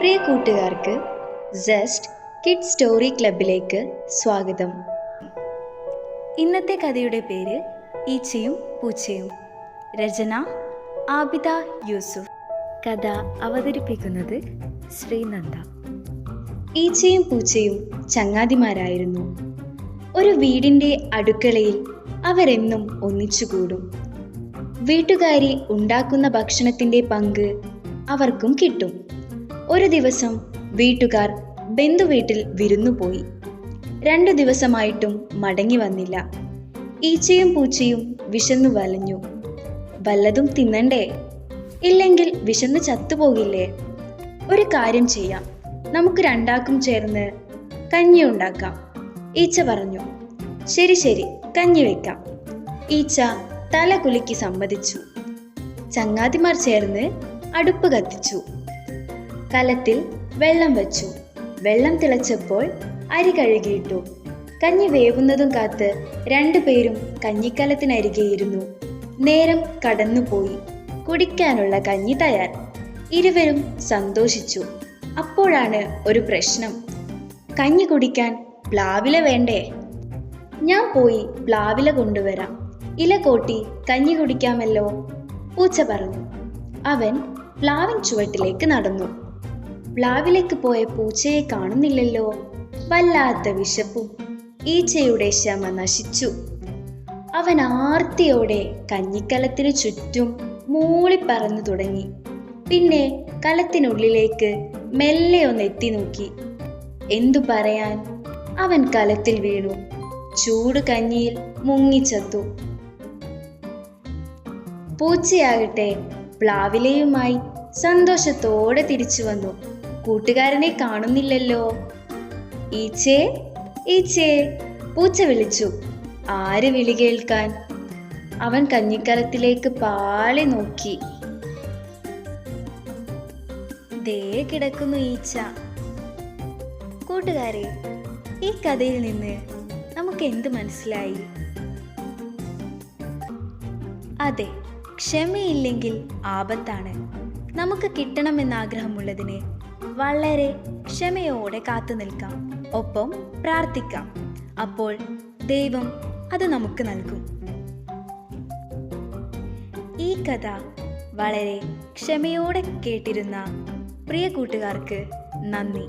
പ്രിയ കൂട്ടുകാർക്ക് just kid story ക്ലബിലേക്ക് സ്വാഗതം. ഇന്നത്തെ കഥയുടെ പേര് ഈച്ചയും പൂച്ചയും. രചന ആബിദ യൂസുഫ്. കഥ അവതരിപ്പിക്കുന്നത് ശ്രീനന്ദ. ഈച്ചയും പൂച്ചയും ചങ്ങാതിമാരായിരുന്നു. ഒരു വീടിൻ്റെ അടുക്കളയിൽ അവരെന്നും ഒന്നിച്ചുകൂടും. വീട്ടുകാരി ഉണ്ടാക്കുന്ന ഭക്ഷണത്തിൻ്റെ പങ്ക് അവർക്കും കിട്ടും. ഒരു ദിവസം വീട്ടുകാർ ബന്ധുവീട്ടിൽ വിരുന്നുപോയി. 2 ദിവസമായിട്ടും മടങ്ങി വന്നില്ല. ഈച്ചയും പൂച്ചയും വിശന്നു വലഞ്ഞു. വല്ലതും തിന്നണ്ടേ? ഇല്ലെങ്കിൽ വിശന്ന് ചത്തുപോകില്ലേ? ഒരു കാര്യം ചെയ്യാം, നമുക്ക് രണ്ടാക്കും ചേർന്ന് കഞ്ഞി ഉണ്ടാക്കാം. ഈച്ച പറഞ്ഞു. ശരി, കഞ്ഞി വെക്കാം. ഈച്ച തല കുലുക്കി സമ്മതിച്ചു. ചങ്ങാതിമാർ ചേർന്ന് അടുപ്പ് കത്തിച്ചു. കലത്തിൽ വെള്ളം വെച്ചു. വെള്ളം തിളച്ചപ്പോൾ അരി കഴുകിയിട്ടു. കഞ്ഞി വേവുന്നതും കാത്ത് 2 പേരും കഞ്ഞിക്കലത്തിനരികെയിരുന്നു. നേരം കടന്നുപോയി. കുടിക്കാനുള്ള കഞ്ഞി തയ്യാർ. ഇരുവരും സന്തോഷിച്ചു. അപ്പോഴാണ് ഒരു പ്രശ്നം. കഞ്ഞി കുടിക്കാൻ പ്ലാവില വേണ്ടേ? ഞാൻ പോയി പ്ലാവില കൊണ്ടുവരാം. ഇല കോട്ടി കഞ്ഞി കുടിക്കാമല്ലോ, പൂച്ച പറഞ്ഞു. അവൻ പ്ലാവിൻ ചുവട്ടിലേക്ക് നടന്നു. പ്ലാവിലേക്ക് പോയ പൂച്ചയെ കാണുന്നില്ലല്ലോ. വല്ലാത്ത വിശപ്പും. ഈച്ചയുടെ ക്ഷമ നശിച്ചു. അവൻ ആർത്തിയോടെ കഞ്ഞിക്കലത്തിനു ചുറ്റും മൂളിപ്പറന്നു തുടങ്ങി. പിന്നെ കലത്തിനുള്ളിലേക്ക് മെല്ലെ ഒന്ന് എത്തി നോക്കി. എന്തു പറയാൻ, അവൻ കലത്തിൽ വീണു. ചൂട് കഞ്ഞിയിൽ മുങ്ങിച്ചത്തു. പൂച്ചയാകട്ടെ പ്ലാവിലയുമായി സന്തോഷത്തോടെ തിരിച്ചു വന്നു. കൂട്ടുകാരനെ കാണുന്നില്ലല്ലോ. ഈച്ചേ, പൂച്ച വിളിച്ചു. ആര് വിളി കേൾക്കാൻ? അവൻ കഞ്ഞിക്കലത്തിലേക്ക് പാളി നോക്കി. ദേ കിടക്കുന്നു ഈച്ച. കൂട്ടുകാരെ, ഈ കഥയിൽ നിന്ന് നമുക്ക് എന്ത് മനസ്സിലായി? അതെ, ക്ഷമയില്ലെങ്കിൽ ആപത്താണ്. നമുക്ക് കിട്ടണമെന്നാഗ്രഹമുള്ളതിന് വളരെ ക്ഷമയോടെ കാത്തു നിൽക്കാം. ഒപ്പം പ്രാർത്ഥിക്കാം. അപ്പോൾ ദൈവം അത് നമുക്ക് നൽകും. ഈ കഥ വളരെ ക്ഷമയോടെ കേട്ടിരുന്ന പ്രിയ കൂട്ടുകാർക്ക് നന്ദി.